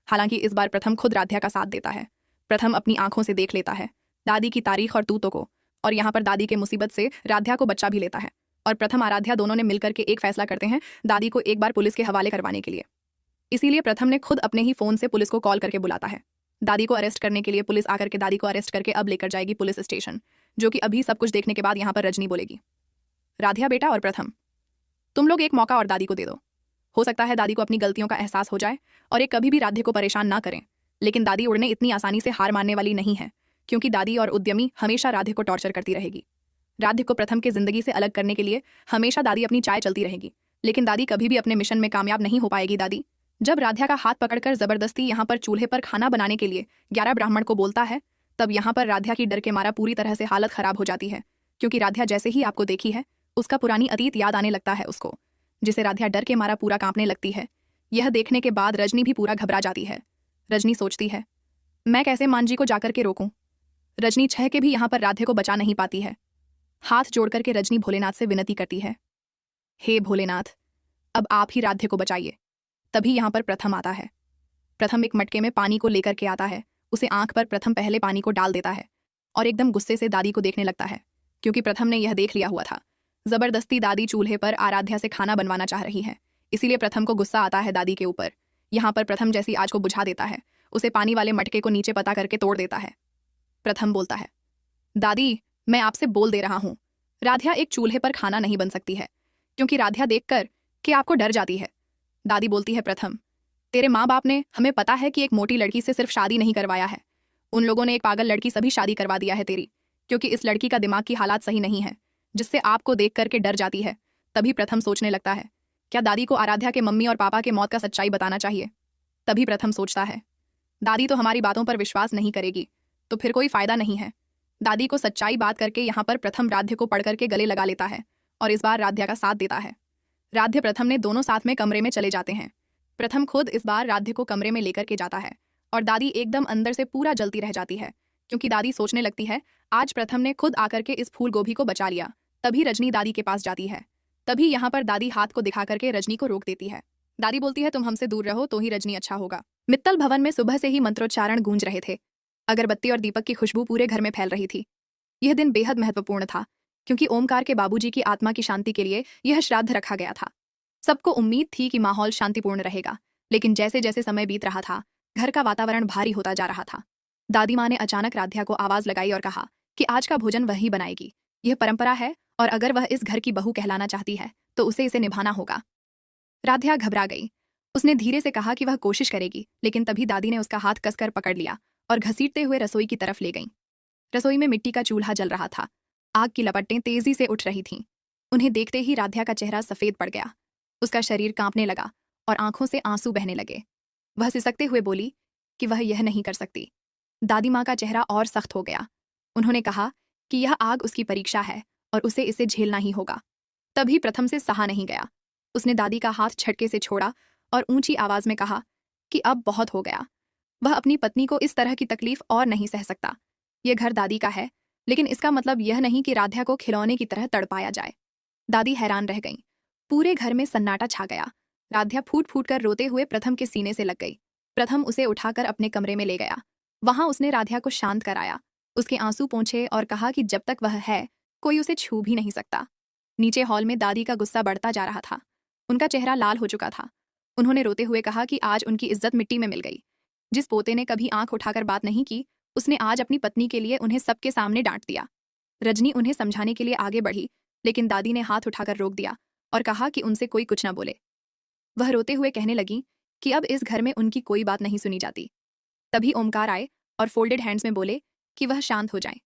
हालांकि इस बार प्रथम खुद राध्या का साथ देता है। प्रथम अपनी आंखों से देख लेता है दादी की तारीख और तूतों को, और यहाँ पर दादी के मुसीबत से राध्या को बच्चा भी लेता है। और प्रथम आराध्या दोनों ने मिलकर के एक फैसला करते हैं दादी को एक बार पुलिस के हवाले करवाने के लिए। इसीलिए प्रथम ने खुद अपने ही फोन से पुलिस को कॉल करके बुलाता है। दादी को अरेस्ट करने के लिए पुलिस आकर के दादी को अरेस्ट करके अब लेकर जाएगी पुलिस स्टेशन, जो कि अभी सब कुछ देखने के बाद यहाँ पर रजनी बोलेगी, राध्या बेटा और प्रथम, तुम लोग एक मौका और दादी को दे दो। हो सकता है दादी को अपनी गलतियों का एहसास हो जाए और ये कभी भी राध्या को परेशान ना करें। लेकिन दादी उड़ने इतनी आसानी से हार मानने वाली नहीं है, क्योंकि दादी और उद्यमी हमेशा राध्या को टॉर्चर करती रहेगी। राध्या को प्रथम की जिंदगी से अलग करने के लिए हमेशा दादी अपनी चाय चलती रहेगी, लेकिन दादी कभी भी अपने मिशन में कामयाब नहीं हो पाएगी। दादी जब राध्या का हाथ पकड़कर जबरदस्ती यहाँ पर चूल्हे पर खाना बनाने के लिए 11 ब्राह्मण को बोलता है, तब यहाँ पर राध्या की डर के मारा पूरी तरह से हालत खराब हो जाती है, क्योंकि राध्या जैसे ही आपको देखी है उसका पुरानी अतीत याद आने लगता है उसको, जिसे राध्या डर के मारा पूरा कांपने लगती है। यह देखने के बाद रजनी भी पूरा घबरा जाती है। रजनी सोचती है, मैं कैसे मांझी को जाकर के रोकूं। रजनी छह के भी यहाँ पर राध्या को बचा नहीं पाती है। हाथ जोड़ करके रजनी भोलेनाथ से विनती करती है, हे भोलेनाथ, अब आप ही राध्या को बचाइए। तभी यहाँ पर प्रथम आता है। प्रथम एक मटके में पानी को लेकर के आता है। उसे आंख पर प्रथम पहले पानी को डाल देता है और एकदम गुस्से से दादी को देखने लगता है, क्योंकि प्रथम ने यह देख लिया हुआ था जबरदस्ती दादी चूल्हे पर आराध्या से खाना बनवाना चाह रही है। इसीलिए प्रथम को गुस्सा आता है दादी के ऊपर। यहाँ पर प्रथम जैसी आग को बुझा देता है, उसे पानी वाले मटके को नीचे पता करके तोड़ देता है। प्रथम बोलता है, दादी मैं आपसे बोल दे रहा हूँ, राध्या एक चूल्हे पर खाना नहीं बन सकती है, क्योंकि राध्या देखकर कि आपको डर जाती है। दादी बोलती है, प्रथम तेरे माँ बाप ने, हमें पता है कि एक मोटी लड़की से सिर्फ शादी नहीं करवाया है, उन लोगों ने एक पागल लड़की से भी शादी करवा दिया है तेरी, क्योंकि इस लड़की का दिमाग की हालात सही नहीं है, जिससे आपको देख करके डर जाती है। तभी प्रथम सोचने लगता है, क्या दादी को आराध्या के मम्मी और पापा के मौत का सच्चाई बताना चाहिए। तभी प्रथम सोचता है, दादी तो हमारी बातों पर विश्वास नहीं करेगी, तो फिर कोई फायदा नहीं है। दादी को सच्चाई बात करके यहाँ पर प्रथम राध्या को पढ़ करके गले लगा लेता है और इस बार राध्या का साथ देता है। राध्या प्रथम ने दोनों साथ में कमरे में चले जाते हैं। प्रथम खुद इस बार राध्या को कमरे में लेकर के जाता है और दादी एकदम अंदर से पूरा जलती रह जाती है, क्योंकि दादी सोचने लगती है आज प्रथम ने खुद आकर के इस फूल गोभी को बचा लिया। तभी रजनी दादी के पास जाती है। तभी यहाँ पर दादी हाथ को दिखा करके रजनी को रोक देती है। दादी बोलती है, तुम हमसे दूर रहो तो ही रजनी अच्छा होगा। मित्तल भवन में सुबह से ही मंत्रोच्चारण गूंज रहे थे। अगरबत्ती और दीपक की खुशबू पूरे घर में फैल रही थी। यह दिन बेहद महत्वपूर्ण था, क्योंकि ओमकार के बाबूजी की आत्मा की शांति के लिए यह श्राद्ध रखा गया था। सबको उम्मीद थी कि माहौल शांतिपूर्ण रहेगा, लेकिन जैसे जैसे समय बीत रहा था घर का वातावरण भारी होता जा रहा था। दादी माँ ने अचानक राध्या को आवाज लगाई और कहा कि आज का भोजन वही बनाएगी, यह परंपरा है और अगर वह इस घर की बहू कहलाना चाहती है तो उसे इसे निभाना होगा। राध्या घबरा गई। उसने धीरे से कहा कि वह कोशिश करेगी, लेकिन तभी दादी ने उसका हाथ कसकर पकड़ लिया और घसीटते हुए रसोई की तरफ ले गई। रसोई में मिट्टी का चूल्हा जल रहा था। आग की लपटें तेजी से उठ रही थीं। उन्हें देखते ही राध्या का चेहरा सफेद पड़ गया। उसका शरीर कांपने लगा और आंखों से आंसू बहने लगे। वह सिसकते हुए बोली कि वह यह नहीं कर सकती। दादी माँ का चेहरा और सख्त हो गया। उन्होंने कहा कि यह आग उसकी परीक्षा है और उसे इसे झेलना ही होगा। तभी प्रथम से सहा नहीं गया। उसने दादी का हाथ झटके से छोड़ा और ऊंची आवाज में कहा कि अब बहुत हो गया। वह अपनी पत्नी को इस तरह की तकलीफ और नहीं सह सकता। यह घर दादी का है, लेकिन इसका मतलब यह नहीं कि राध्या को खिलौने की तरह तड़पाया जाए। दादी हैरान रह गई। पूरे घर में सन्नाटा छा गया। राध्या फूट फूट कर रोते हुए प्रथम के सीने से लग गई। प्रथम उसे उठाकर अपने कमरे में ले गया। वहां उसने राध्या को शांत कराया, उसके आंसू पोंछे और कहा कि जब तक वह है कोई उसे छू भी नहीं सकता। नीचे हॉल में दादी का गुस्सा बढ़ता जा रहा था। उनका चेहरा लाल हो चुका था। उन्होंने रोते हुए कहा कि आज उनकी इज्जत मिट्टी में मिल गई। जिस पोते ने कभी आंख उठाकर बात नहीं की, उसने आज अपनी पत्नी के लिए उन्हें सबके सामने डांट दिया। रजनी उन्हें समझाने के लिए आगे बढ़ी, लेकिन दादी ने हाथ उठाकर रोक दिया और कहा कि उनसे कोई कुछ न बोले। वह रोते हुए कहने लगी कि अब इस घर में उनकी कोई बात नहीं सुनी जाती। तभी ओमकार आए और फोल्डेड हैंड्स में बोले कि वह शांत हो जाएं।